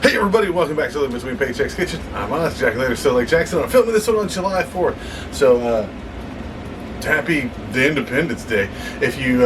Hey everybody, welcome back to Living Between Paychecks Kitchen. I'm Oz, Jack Later, still Lake Jackson. I'm filming this one on July 4th. So, happy the Independence Day if you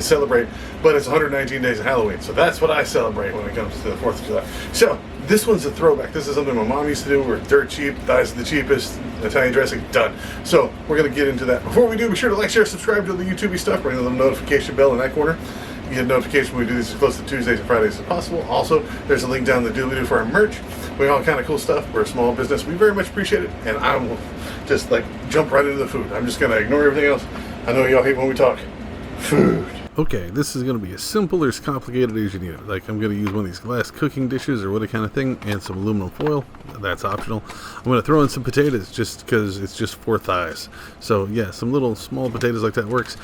celebrate, but it's 119 days of Halloween. So that's what I celebrate when it comes to the 4th of July. So, this one's a throwback. This is something my mom used to do. We're dirt cheap, thighs are the cheapest, Italian dressing, done. So, we're going to get into that. Before we do, be sure to like, share, subscribe to the YouTube stuff, ring the little notification bell in that corner. You get a notification when we do these as close to Tuesdays and Fridays as possible. Also, there's a link down in the doobly-doo for our merch. We got all kind of cool stuff. We're a small business. We very much appreciate it. And I will just jump right into the food. I'm just going to ignore everything else. I know y'all hate when we talk food. Okay, this is going to be as simple or as complicated as you need it. I'm going to use one of these glass cooking dishes or what kind of thing, and some aluminum foil. That's optional. I'm going to throw in some potatoes just because it's just 4 thighs. So yeah, some little small potatoes like that works.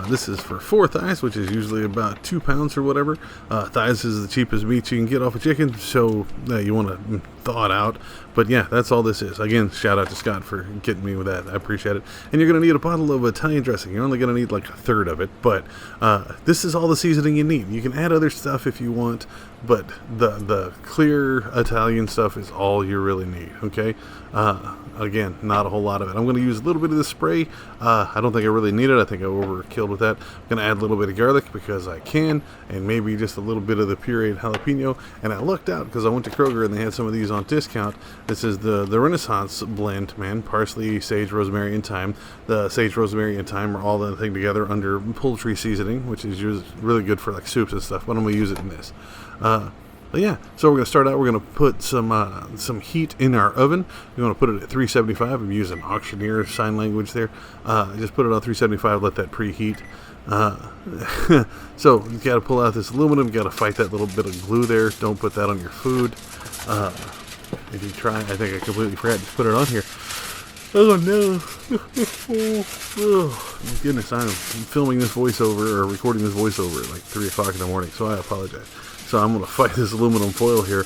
This is for 4 thighs, which is usually about 2 pounds or whatever. Thighs is the cheapest meat you can get off a chicken, so you want to thaw it out. But yeah, that's all this is. Again, shout out to Scott for getting me with that. I appreciate it. And you're going to need a bottle of Italian dressing. You're only going to need like a third of it, but this is all the seasoning you need. You can add other stuff if you want, but the clear Italian stuff is all you really need, okay? Again, not a whole lot of it. I'm going to use a little bit of the spray. I don't think I really need it. I think I overkilled with that. I'm going to add a little bit of garlic because I can, and maybe just a little bit of the pureed jalapeno. And I lucked out because I went to Kroger and they had some of these on discount. This is the Renaissance blend, man. Parsley, sage, rosemary, and thyme. The sage, rosemary, and thyme are all the thing together under poultry seasoning, which is really good for soups and stuff. But I'm going to use it in this. But yeah, so we're going to start out. We're going to put some heat in our oven. You're going to put it at 375. I'm using auctioneer sign language there. Just put it on 375. Let that preheat. So you got to pull out this aluminum. You got to fight that little bit of glue there. Don't put that on your food. If you try, I think I completely forgot to put it on here. Oh no! Oh my goodness, I'm filming this voiceover or recording this voiceover at 3 o'clock in the morning, so I apologize. So I'm going to fight this aluminum foil here.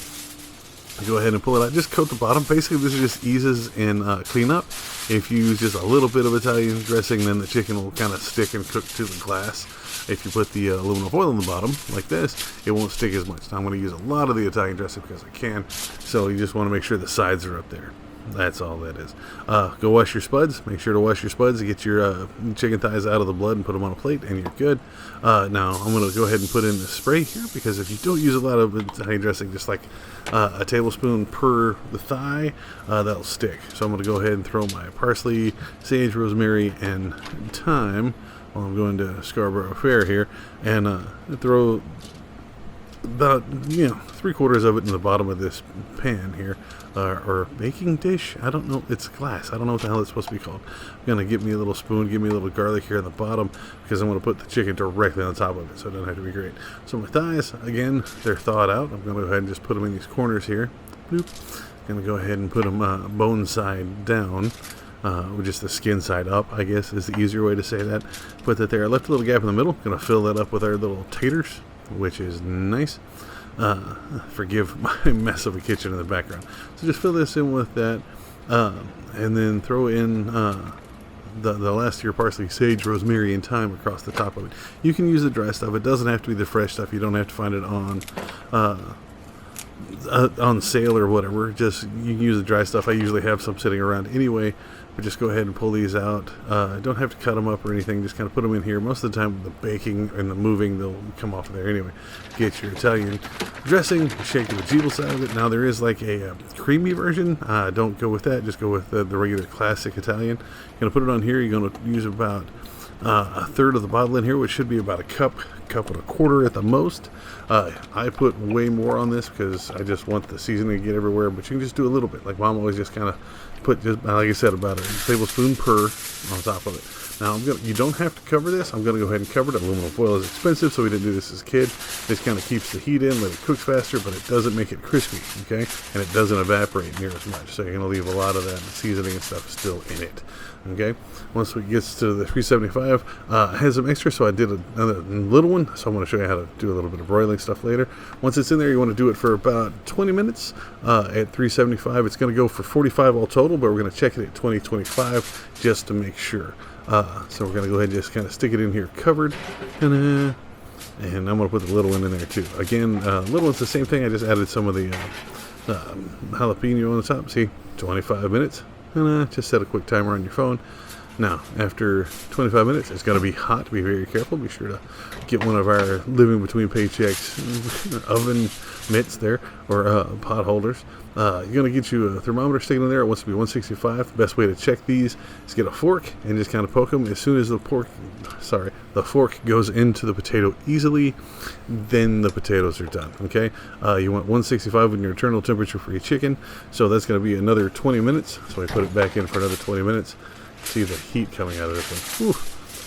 Go ahead and pull it out. Just coat the bottom. Basically, this just eases in cleanup. If you use just a little bit of Italian dressing, then the chicken will kind of stick and cook to the glass. If you put the aluminum foil on the bottom, like this, it won't stick as much. Now, I'm going to use a lot of the Italian dressing because I can. So you just want to make sure the sides are up there. That's all that is. Go wash your spuds. Make sure to wash your spuds to get your chicken thighs out of the blood and put them on a plate, and you're good. Now, I'm going to go ahead and put in the spray here because if you don't use a lot of Italian dressing, just like a tablespoon per the thigh, that'll stick. So I'm going to go ahead and throw my parsley, sage, rosemary, and thyme while I'm going to Scarborough Fair here, and throw about 3/4 of it in the bottom of this pan here, or baking dish. I don't know. It's glass. I don't know what the hell it's supposed to be called. I'm gonna get me a little spoon, give me a little garlic here on the bottom because I'm gonna put the chicken directly on top of it, so it doesn't have to be great. So my thighs, again, they're thawed out. I'm gonna go ahead and just put them in these corners here. Bloop. Gonna go ahead and put them bone side down. With just the skin side up, I guess is the easier way to say that. Put that there. I left a little gap in the middle. Gonna fill that up with our little taters, which is nice. Forgive my mess of a kitchen in the background. So just fill this in with that, and then throw in the last of your parsley, sage, rosemary, and thyme across the top of it. You can use the dry stuff. It doesn't have to be the fresh stuff. You don't have to find it on sale or whatever. Just you can use the dry stuff. I usually have some sitting around anyway, but just go ahead and pull these out. Don't have to cut them up or anything. Just kind of put them in here. Most of the time, the baking and the moving, they'll come off of there anyway. Get your Italian dressing, shake the vegetable side of it. Now there is a creamy version. Don't go with that. Just go with the regular classic Italian. You're gonna put it on here. You're gonna use about a third of the bottle in here, which should be about a cup and a quarter at the most. I put way more on this because I just want the seasoning to get everywhere, but you can just do a little bit. Like Mom always just kind of put, just like I said, about a tablespoon per on top of it. Now you don't have to cover this. I'm going to go ahead and cover it. Aluminum foil is expensive, so we didn't do this as a kid. This kind of keeps the heat in, let it cook faster, but it doesn't make it crispy, okay? And it doesn't evaporate near as much, so you're going to leave a lot of that seasoning and stuff still in it, okay? Once it gets to the 375, it has some extra, so I did another little one, so I'm going to show you how to do a little bit of broiling stuff later. Once it's in there, you want to do it for about 20 minutes at 375. It's going to go for 45 all total, but we're going to check it at 20-25 just to make sure. So we're going to go ahead and just kind of stick it in here covered. And I'm going to put the little one in there too. Again, little one's the same thing. I just added some of the jalapeno on the top. See, 25 minutes. And just set a quick timer on your phone. Now, after 25 minutes, it's going to be hot. Be very careful. Be sure to get one of our living between paychecks oven mitts there, or pot holders. You're going to get you a thermometer sticking in there. It wants to be 165. The best way to check these is get a fork and just kind of poke them. As soon as the fork goes into the potato easily, then the potatoes are done. Okay, you want 165 in your internal temperature for your chicken, so that's going to be another 20 minutes. So I put it back in for another 20 minutes. See the heat coming out of this one. Whew.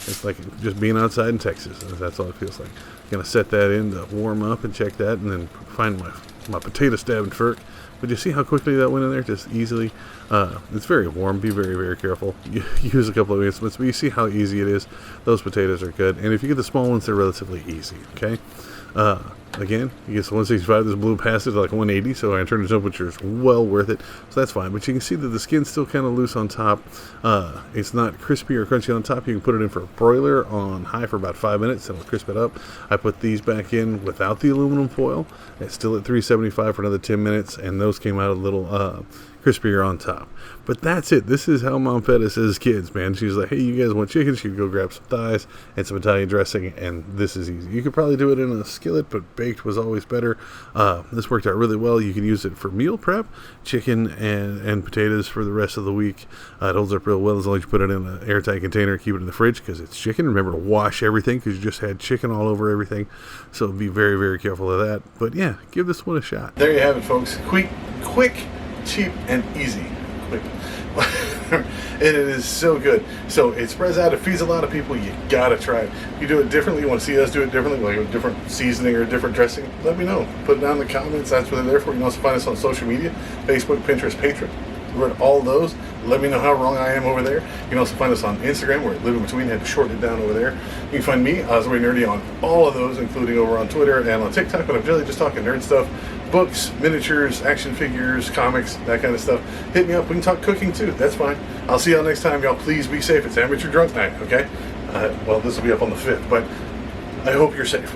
It's like just being outside in Texas. That's all it feels like. I'm going to set that in to warm up and check that, and then find my potato stabbing fork. But you see how quickly that went in there? Just easily. It's very warm. Be very, very careful. You use a couple of instruments, but you see how easy it is. Those potatoes are good. And if you get the small ones, they're relatively easy. Okay? Again, you get 165. This blew past it to like 180, so our internal temperature is well worth it. So that's fine. But you can see that the skin's still kind of loose on top. It's not crispy or crunchy on top. You can put it in for a broiler on high for about 5 minutes, and it'll crisp it up. I put these back in without the aluminum foil. It's still at 375 for another 10 minutes, and those came out a little crispier on top. But that's it. This is how Mom fed us as kids, man. She's like, hey, you guys want chicken? She'd go grab some thighs and some Italian dressing, and this is easy. You could probably do it in a skillet, but baked was always better. This worked out really well. You can use it for meal prep, chicken and potatoes for the rest of the week. It holds up real well as long as you put it in an airtight container, keep it in the fridge because it's chicken. Remember to wash everything because you just had chicken all over everything. So be very, very careful of that. But yeah, give this one a shot. There you have it, folks. Quick, cheap, and easy. Quick. And it is so good. So it spreads out. It feeds a lot of people. You gotta try it. If you do it differently, you want to see us do it differently, like a different seasoning or a different dressing, let me know. Put it down in the comments. That's what they're there for. You can also find us on social media, Facebook, Pinterest, Patreon. We're at all those. Let me know how wrong I am over there. You can also find us on Instagram. We're living between. Had to shorten it down over there. You can find me, Osway Nerdy, on all of those, including over on Twitter and on TikTok. But I'm really just talking nerd stuff, books, miniatures, action figures, comics, that kind of stuff. Hit me up. We can talk cooking too. That's fine. I'll see y'all next time. Y'all please be safe. It's amateur drunk night. Okay. Well, this will be up on the 5th, but I hope you're safe.